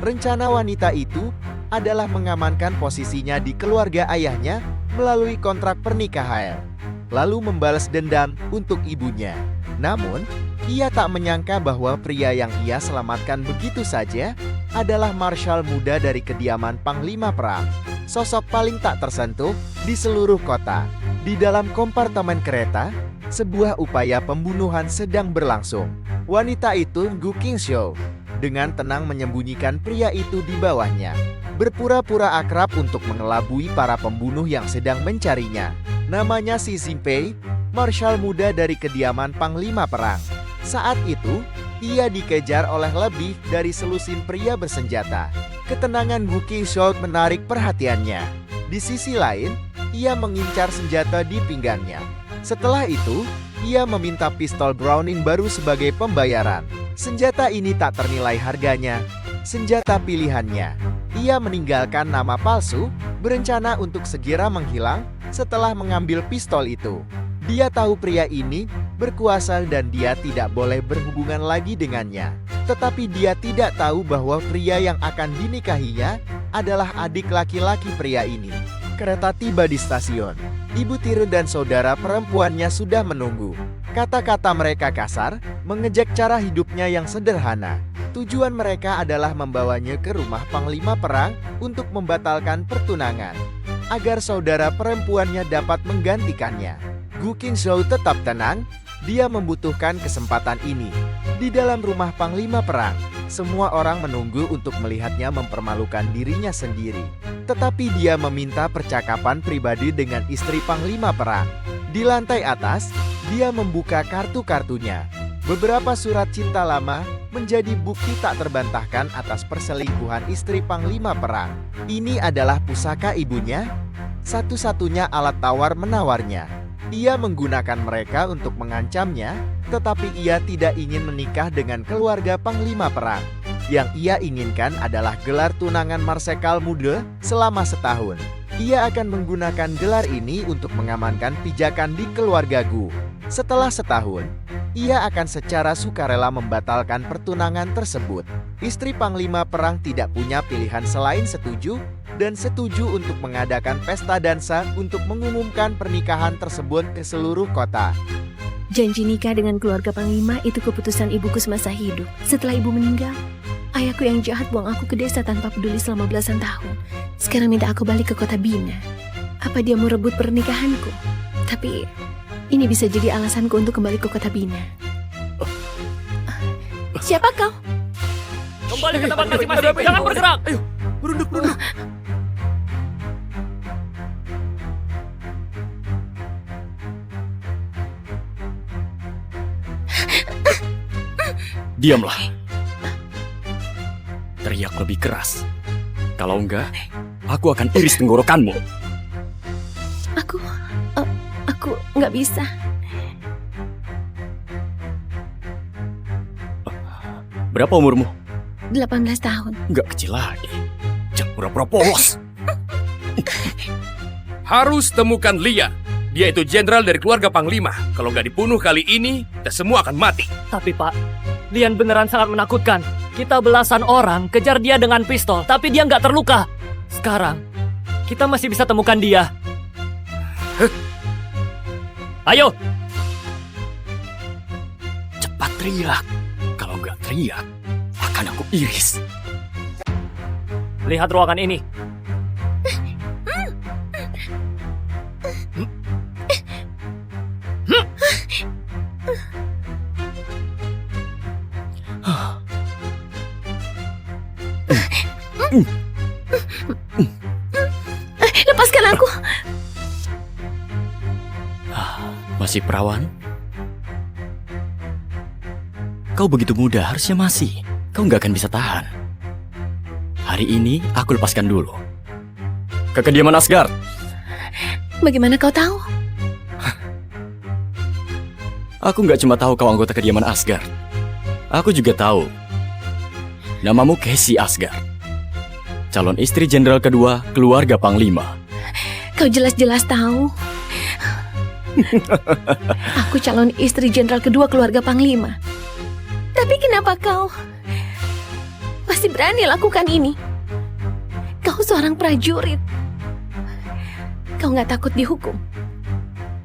Rencana wanita itu adalah mengamankan posisinya di keluarga ayahnya melalui kontrak pernikahan, lalu membalas dendam untuk ibunya. Namun, ia tak menyangka bahwa pria yang ia selamatkan begitu saja adalah marshal muda dari kediaman Panglima Perang, sosok paling tak tersentuh di seluruh kota. Di dalam kompartemen kereta, sebuah upaya pembunuhan sedang berlangsung. Wanita itu, Gu Qingxiu, dengan tenang menyembunyikan pria itu di bawahnya, berpura-pura akrab untuk mengelabui para pembunuh yang sedang mencarinya. Namanya Xi Jinpei, marshal muda dari kediaman Panglima Perang. Saat itu, ia dikejar oleh lebih dari selusin pria bersenjata. Ketenangan Gu Qingxiu menarik perhatiannya. Di sisi lain, ia mengincar senjata di pinggangnya. Setelah itu, ia meminta pistol Browning baru sebagai pembayaran. Senjata ini tak ternilai harganya, senjata pilihannya. Ia meninggalkan nama palsu, berencana untuk segera menghilang setelah mengambil pistol itu. Dia tahu pria ini berkuasa dan dia tidak boleh berhubungan lagi dengannya. Tetapi dia tidak tahu bahwa pria yang akan dinikahinya adalah adik laki-laki pria ini. Kereta tiba di stasiun. Ibu tiri dan saudara perempuannya sudah menunggu. Kata-kata mereka kasar, mengejek cara hidupnya yang sederhana. Tujuan mereka adalah membawanya ke rumah Panglima Perang untuk membatalkan pertunangan, agar saudara perempuannya dapat menggantikannya. Gu Qingxiu tetap tenang, dia membutuhkan kesempatan ini. Di dalam rumah Panglima Perang, semua orang menunggu untuk melihatnya mempermalukan dirinya sendiri. Tetapi dia meminta percakapan pribadi dengan istri Panglima Perang. Di lantai atas, dia membuka kartu-kartunya. Beberapa surat cinta lama menjadi bukti tak terbantahkan atas perselingkuhan istri Panglima Perang. Ini adalah pusaka ibunya, satu-satunya alat tawar-menawarnya. Ia menggunakan mereka untuk mengancamnya, tetapi ia tidak ingin menikah dengan keluarga Panglima Perang. Yang ia inginkan adalah gelar tunangan marsekal muda selama setahun. Ia akan menggunakan gelar ini untuk mengamankan pijakan di keluarga Gu. Setelah setahun, ia akan secara sukarela membatalkan pertunangan tersebut. Istri Panglima Perang tidak punya pilihan selain setuju dan setuju untuk mengadakan pesta dansa untuk mengumumkan pernikahan tersebut ke seluruh kota. Janji nikah dengan keluarga Panglima itu keputusan ibuku semasa hidup. Setelah ibu meninggal, ayahku yang jahat buang aku ke desa tanpa peduli selama belasan tahun. Sekarang minta aku balik ke kota Bina. Apa dia mau rebut pernikahanku? Tapi ini bisa jadi alasanku untuk kembali ke kota Bina. Siapa kau? Kembali ke tempat masing-masing, jangan bergerak. Ayo, berunduk. Diamlah. Teriak lebih keras. Kalau enggak, aku akan iris tenggorokanmu. Aku nggak bisa. Berapa umurmu? 18 tahun. Enggak kecil lagi. Jangan pura-pura polos. Harus temukan Lia. Dia itu jenderal dari keluarga Panglima. Kalau nggak dibunuh kali ini, kita semua akan mati. Tapi Pak, Lian beneran sangat menakutkan. Kita belasan orang kejar dia dengan pistol, tapi dia nggak terluka. Sekarang, kita masih bisa temukan dia. Ayo! Cepat teriak. Kalau nggak teriak, akan aku iris. Lihat ruangan ini. Lepaskan aku. Masih perawan? Kau begitu muda, harusnya masih. Kau nggak akan bisa tahan. Hari ini, aku lepaskan dulu. Ke kediaman Asgard. Bagaimana kau tahu? Aku nggak cuma tahu kau anggota kediaman Asgard. Aku juga tahu. Namamu Cassie Asgard. Calon istri jenderal kedua keluarga Panglima. Kau jelas-jelas tahu. Aku calon istri jenderal kedua keluarga Panglima. Tapi kenapa kau? Pas masih berani lakukan ini? Kau seorang prajurit. Kau nggak takut dihukum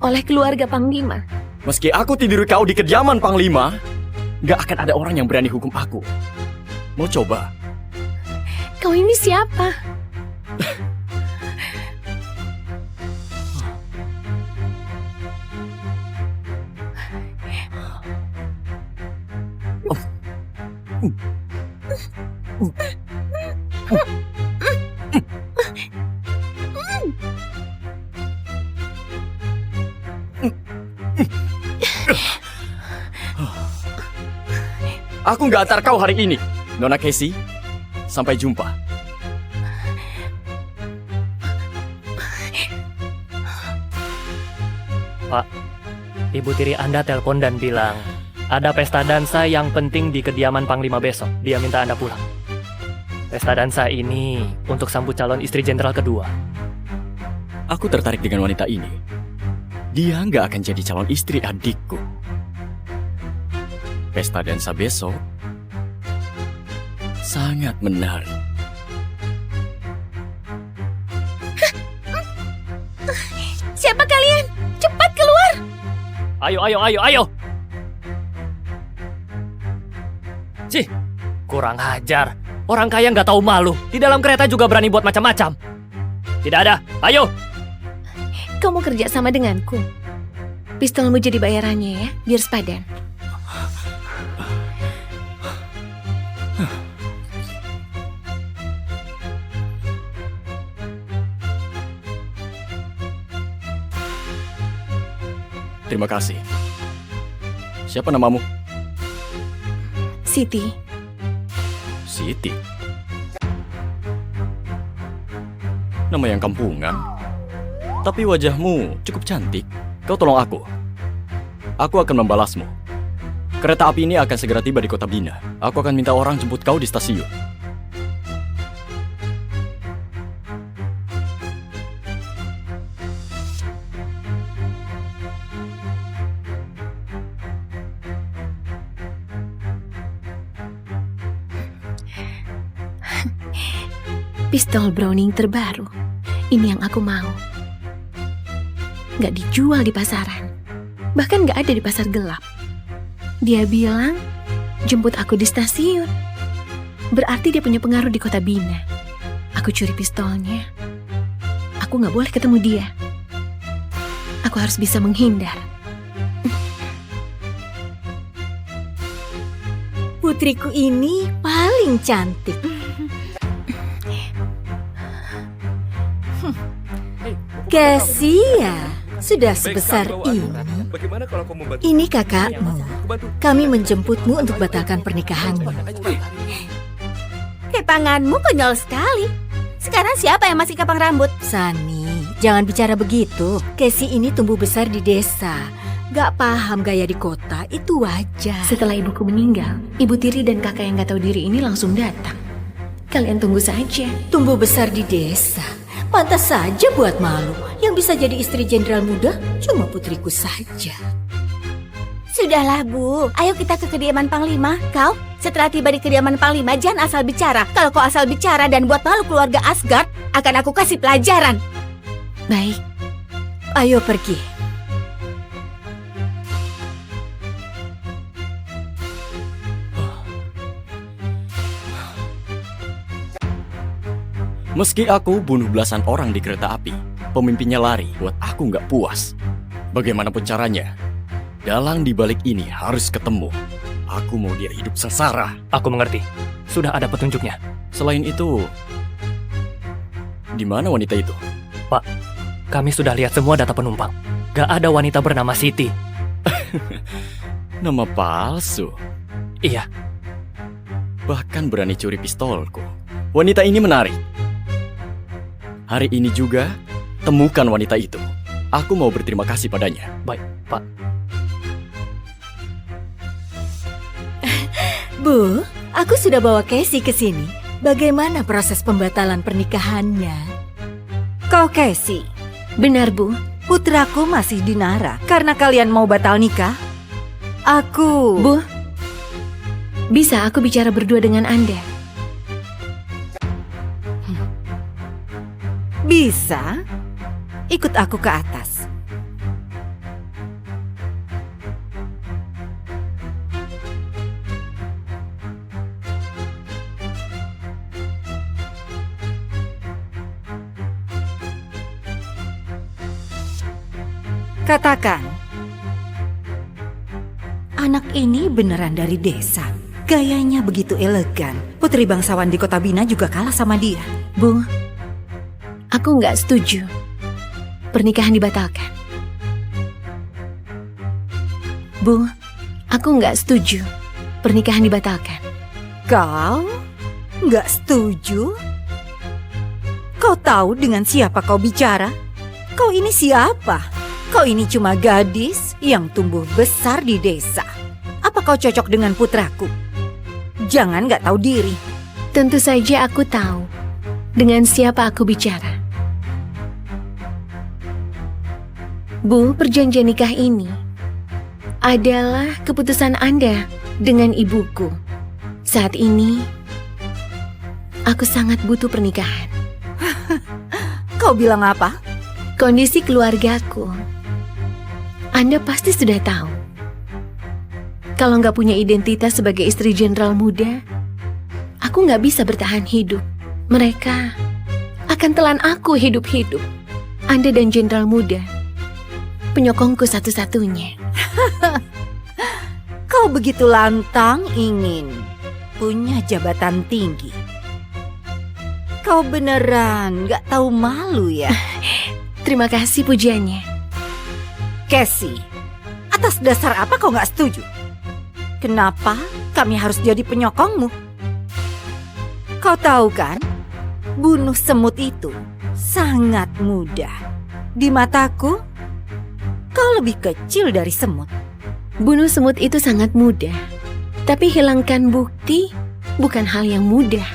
oleh keluarga Panglima? Meski aku tiduri kau di kediaman Panglima, nggak akan ada orang yang berani hukum aku. Mau coba? Kau ini siapa? Aku nggak antar kau hari ini, Nona Casey. Sampai jumpa. Pak, Ibu tiri Anda telepon dan bilang ada pesta dansa yang penting di kediaman Panglima besok. Dia minta Anda pulang. Pesta dansa ini untuk sambut calon istri jenderal kedua. Aku tertarik dengan wanita ini. Dia nggak akan jadi calon istri adikku. Pesta dansa besok sangat menarik. Siapa kalian? Cepat keluar! Ayo, ayo, ayo, ayo! Cih, kurang ajar. Orang kaya nggak tahu malu. Di dalam kereta juga berani buat macam-macam. Tidak ada. Ayo! Kau mau kerja sama denganku? Pistolmu jadi bayarannya ya, biar sepadan. Terima kasih. Siapa namamu? Siti, Siti. Nama yang kampungan. Tapi wajahmu cukup cantik. Kau tolong aku. Aku akan membalasmu. Kereta api ini akan segera tiba di kota Bina. Aku akan minta orang jemput kau di stasiun. pistol Browning terbaru. Ini yang aku mau. Nggak dijual di pasaran. Bahkan nggak ada di pasar gelap. Dia bilang, jemput aku di stasiun. Berarti dia punya pengaruh di kota Bina. Aku curi pistolnya. Aku nggak boleh ketemu dia. Aku harus bisa menghindar. Putriku ini paling cantik. Kesia, sudah sebesar ini. Bagaimana kalau kau membantu? Ini kakakmu. Kami menjemputmu untuk batalkan pernikahanmu. Tanganmu konyol sekali. Sekarang siapa yang masih kapang rambut? Sani, jangan bicara begitu. Kesi ini tumbuh besar di desa. Gak paham gaya di kota, itu wajar. Setelah ibuku meninggal, ibu tiri dan kakak yang gak tahu diri ini langsung datang. Kalian tunggu saja. Tumbuh besar di desa. Pantas saja buat malu. Yang bisa jadi istri jenderal muda cuma putriku saja. Sudahlah, Bu. Ayo kita ke kediaman Panglima. Kau, setelah tiba di kediaman Panglima, jangan asal bicara. Kalau kau asal bicara dan buat malu keluarga Asgard, akan aku kasih pelajaran. Baik, Ayo pergi. Meski aku bunuh belasan orang di kereta api, pemimpinnya lari buat aku nggak puas. Bagaimanapun caranya, dalang di balik ini harus ketemu. Aku mau dia hidup sengsara. Aku mengerti. Sudah ada petunjuknya. Selain itu, di mana wanita itu? Pak, kami sudah lihat semua data penumpang. Gak ada wanita bernama Siti. Nama palsu. Iya, Bahkan berani curi pistolku. Wanita ini menarik. Hari ini juga, temukan wanita itu. Aku mau berterima kasih padanya. baik, Pak. Bu, aku sudah bawa Casey ke sini. Bagaimana proses pembatalan pernikahannya? Kau Casey, benar Bu. putraku masih di Nara karena kalian mau batal nikah. Aku... Bu, bisa aku bicara berdua dengan Anda? Bisa? Ikut aku ke atas. Katakan, anak ini beneran dari desa. Gayanya begitu elegan. Putri bangsawan di kota Bina juga kalah sama dia. Bu, aku nggak setuju. Pernikahan dibatalkan. Bu, aku nggak setuju. Pernikahan dibatalkan. Kau nggak setuju? Kau tahu dengan siapa kau bicara? Kau ini siapa? Kau ini cuma gadis yang tumbuh besar di desa. Apa kau cocok dengan putraku? Jangan nggak tahu diri. Tentu saja aku tahu dengan siapa aku bicara. Bu, perjanjian nikah ini adalah keputusan Anda dengan ibuku. Saat ini, aku sangat butuh pernikahan. Kau bilang apa? Kondisi keluargaku, Anda pasti sudah tahu. Kalau nggak punya identitas sebagai istri jenderal muda, aku nggak bisa bertahan hidup. Mereka akan telan aku hidup-hidup. Anda dan jenderal muda, penyokongku satu-satunya. Kau begitu lantang ingin punya jabatan tinggi. Kau beneran nggak tahu malu ya? Terima kasih pujiannya. Cassie, atas dasar apa kau nggak setuju? Kenapa kami harus jadi penyokongmu? Kau tahu kan, bunuh semut itu sangat mudah. Di mataku, kau lebih kecil dari semut. Bunuh semut itu sangat mudah, tapi hilangkan bukti bukan hal yang mudah.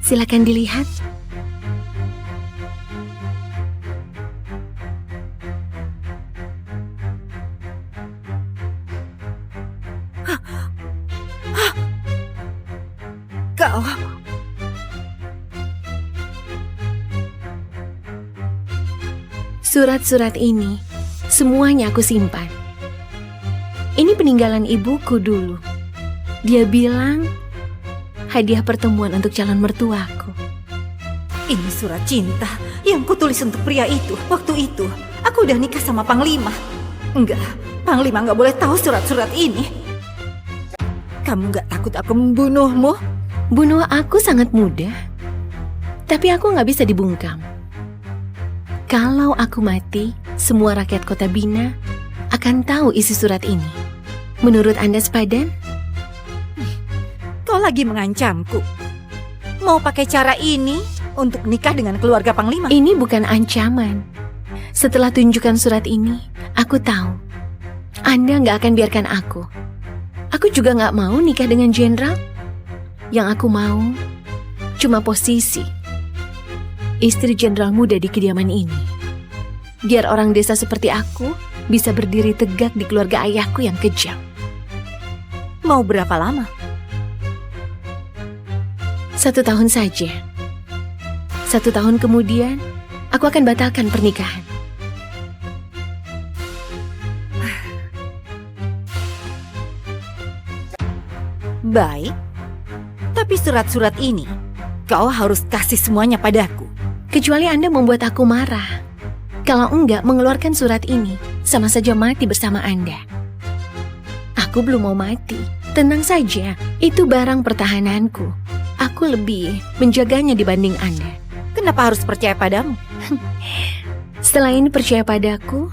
Silakan dilihat. Kau... Surat-surat ini, semuanya aku simpan. Ini peninggalan ibuku dulu. Dia bilang, hadiah pertemuan untuk calon mertuaku. Ini surat cinta yang kutulis untuk pria itu. Waktu itu, aku udah nikah sama Panglima. Enggak, Panglima nggak boleh tahu surat-surat ini. Kamu nggak takut aku membunuhmu? Bunuh aku sangat mudah, tapi aku nggak bisa dibungkam. Kalau aku mati, semua rakyat kota Bina akan tahu isi surat ini. Menurut Anda sepadan? Kau lagi mengancamku. Mau pakai cara ini untuk nikah dengan keluarga Panglima? Ini bukan ancaman. Setelah tunjukkan surat ini, aku tahu Anda nggak akan biarkan aku. Aku juga nggak mau nikah dengan jenderal. Yang aku mau cuma posisi istri jenderal muda di kediaman ini. Biar orang desa seperti aku bisa berdiri tegak di keluarga ayahku yang kejam. Mau berapa lama? 1 tahun saja. 1 tahun kemudian, aku akan batalkan pernikahan. Baik, tapi surat-surat ini kau harus kasih semuanya padaku. Kecuali Anda membuat aku marah. Kalau enggak, mengeluarkan surat ini sama saja mati bersama Anda. Aku belum mau mati. Tenang saja, itu barang pertahananku. Aku lebih menjaganya dibanding Anda. Kenapa harus percaya padamu? Setelah ini percaya padaku,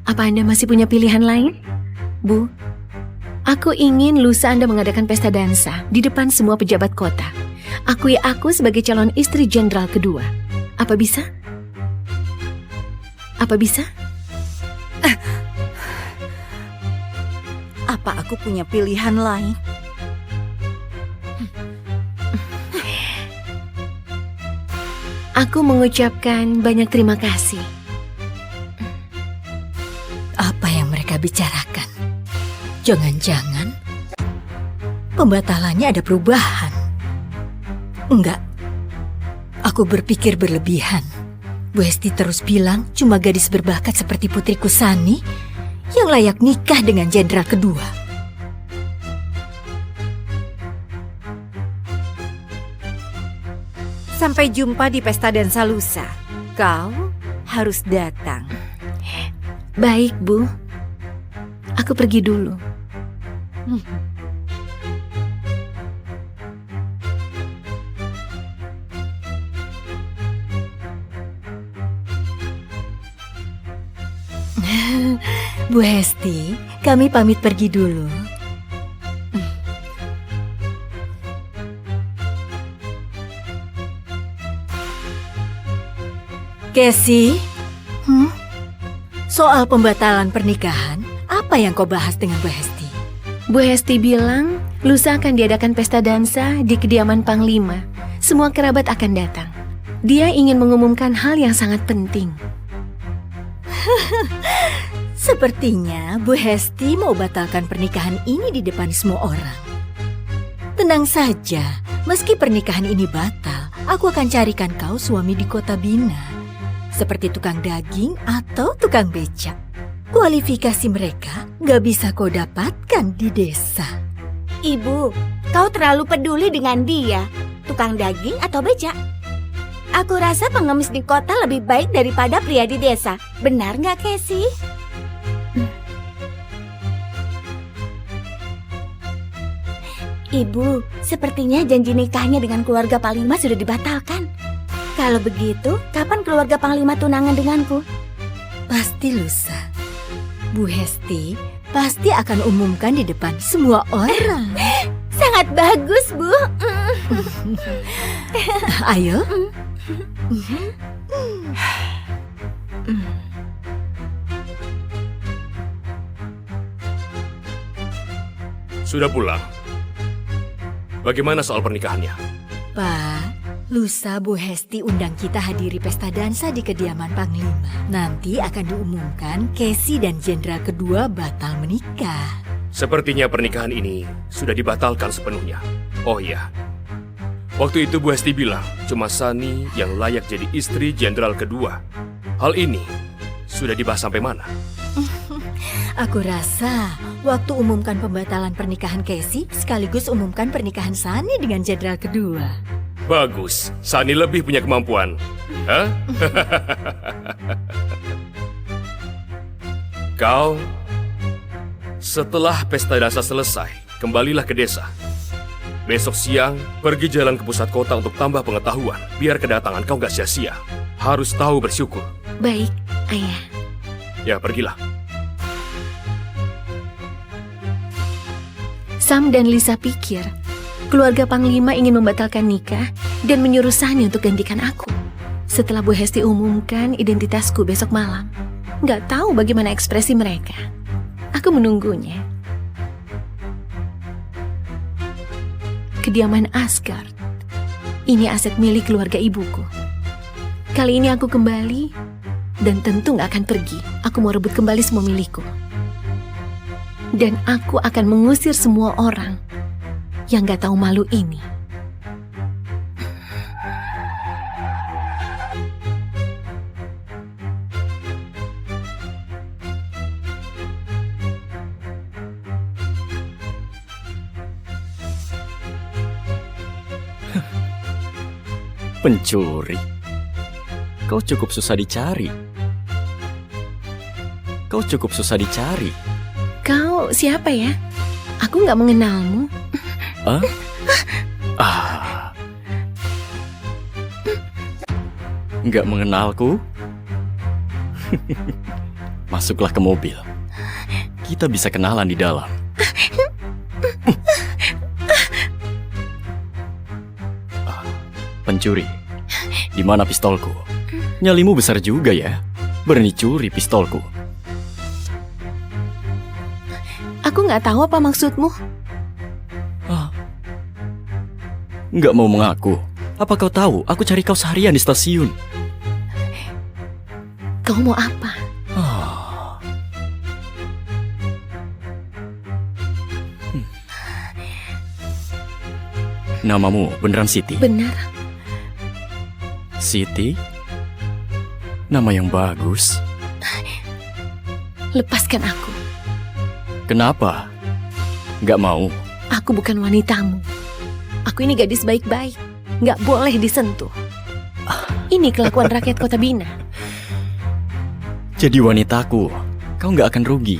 apa Anda masih punya pilihan lain? Bu, aku ingin lusa Anda mengadakan pesta dansa di depan semua pejabat kota. Akui aku sebagai calon istri jenderal kedua. Apa bisa? Apa bisa? Apa aku punya pilihan lain? Aku mengucapkan banyak terima kasih. Apa yang mereka bicarakan? Jangan-jangan pembatalannya ada perubahan. Enggak, aku berpikir berlebihan. Bu Hesti terus bilang cuma gadis berbakat seperti putriku Sani yang layak nikah dengan jenderal kedua. Sampai jumpa di pesta dansa lusa. Kau harus datang. Baik, Bu. Aku pergi dulu. Bu Hesti, kami pamit pergi dulu. Casey, soal pembatalan pernikahan, apa yang kau bahas dengan Bu Hesti? Bu Hesti bilang, lusa akan diadakan pesta dansa di kediaman Panglima. Semua kerabat akan datang. Dia ingin mengumumkan hal yang sangat penting. Sepertinya Bu Hesti mau batalkan pernikahan ini di depan semua orang. Tenang saja, meski pernikahan ini batal, aku akan carikan kau suami di kota Bina. Seperti tukang daging atau tukang becak. Kualifikasi mereka gak bisa kau dapatkan di desa. Ibu, kau terlalu peduli dengan dia. Tukang daging atau becak? Aku rasa pengemis di kota lebih baik daripada pria di desa. Benar nggak, Casey? Ibu, sepertinya janji nikahnya dengan keluarga Panglima sudah dibatalkan. Kalau begitu, kapan keluarga Panglima tunangan denganku? Pasti lusa. Bu Hesti pasti akan umumkan di depan semua orang. Sangat bagus, Bu. Ayo. Sudah pulang. Bagaimana soal pernikahannya? Pak, lusa Bu Hesti undang kita hadiri pesta dansa di kediaman Panglima. Nanti akan diumumkan Casey dan jenderal kedua batal menikah. Sepertinya pernikahan ini sudah dibatalkan sepenuhnya. Oh iya, waktu itu Bu Hesti bilang cuma Sani yang layak jadi istri jenderal kedua. Hal ini sudah dibahas sampai mana? Aku rasa waktu umumkan pembatalan pernikahan Casey sekaligus umumkan pernikahan Sani dengan jenderal kedua. Bagus, Sani lebih punya kemampuan. Hah? Kau, setelah pesta dansa selesai, kembalilah ke desa. Besok siang, pergi jalan ke pusat kota untuk tambah pengetahuan, biar kedatangan kau gak sia-sia. Harus tahu bersyukur. Baik, Ayah. Ya, pergilah. Sam dan Lisa pikir keluarga Panglima ingin membatalkan nikah dan menyuruh Sani untuk gantikan aku. Setelah Bu Hesti umumkan identitasku besok malam, nggak tahu bagaimana ekspresi mereka. Aku menunggunya. Kediaman Asgard. Ini aset milik keluarga ibuku. Kali ini aku kembali dan tentu nggak akan pergi. Aku mau rebut kembali semua milikku. Dan aku akan mengusir semua orang yang gak tahu malu ini. Pencuri. Kau cukup susah dicari. Kau siapa ya? Aku gak mengenalmu. Hah? Nggak mengenalku? Masuklah ke mobil. Kita bisa kenalan di dalam. Pencuri, di mana pistolku? Nyalimu besar juga ya. Berani curi pistolku. Aku gak tahu apa maksudmu. Nggak mau mengaku. Apa kau tahu aku cari kau seharian di stasiun? Kau mau apa? Namamu beneran Siti? Benar, Siti? Nama yang bagus. lepaskan aku. Kenapa? Gak mau? Aku bukan wanitamu. Aku ini gadis baik-baik. Nggak boleh disentuh. Ini kelakuan rakyat kota Bina. Jadi wanitaku, kau gak akan rugi.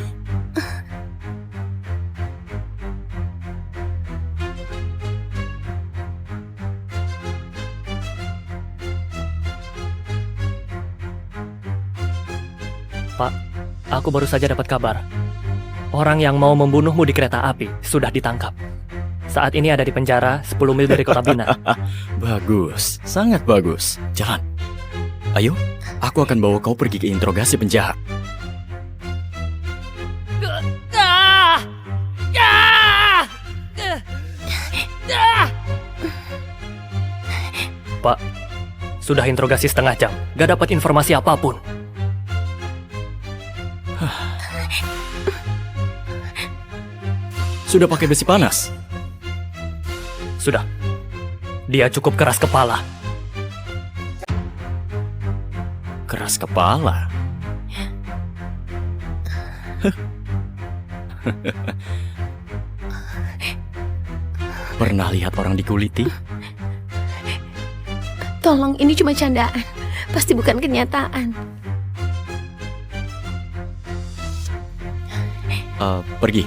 Pak, aku baru saja dapat kabar. Orang yang mau membunuhmu di kereta api sudah ditangkap. Saat ini ada di penjara 10 mil dari kota Bina. Bagus, sangat bagus. Jalan. Ayo, aku akan bawa kau pergi ke interogasi penjahat. Pak, sudah interogasi setengah jam. Gak dapat informasi apapun. Sudah pakai besi panas? Sudah. Dia cukup keras kepala. Keras kepala? Pernah lihat orang dikuliti? Tolong, ini cuma candaan. Pasti bukan kenyataan. Pergi.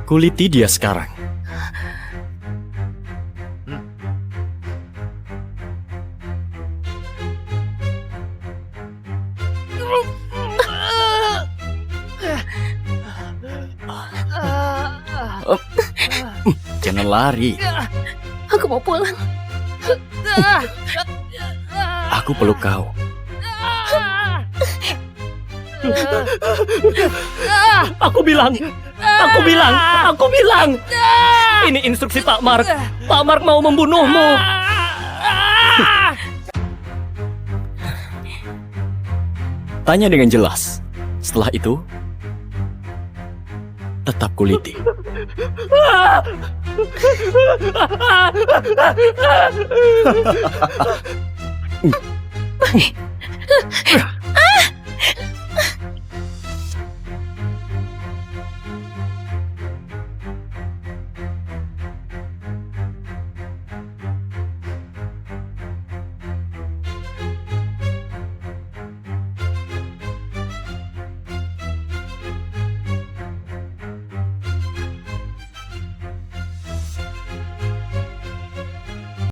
Kuliti dia sekarang. Jangan lari. Aku mau pulang. Aku peluk kau. Aku bilang. Ini instruksi Pak Mark. Pak Mark mau membunuhmu. Tanya dengan jelas. Setelah itu, tetap kuliti.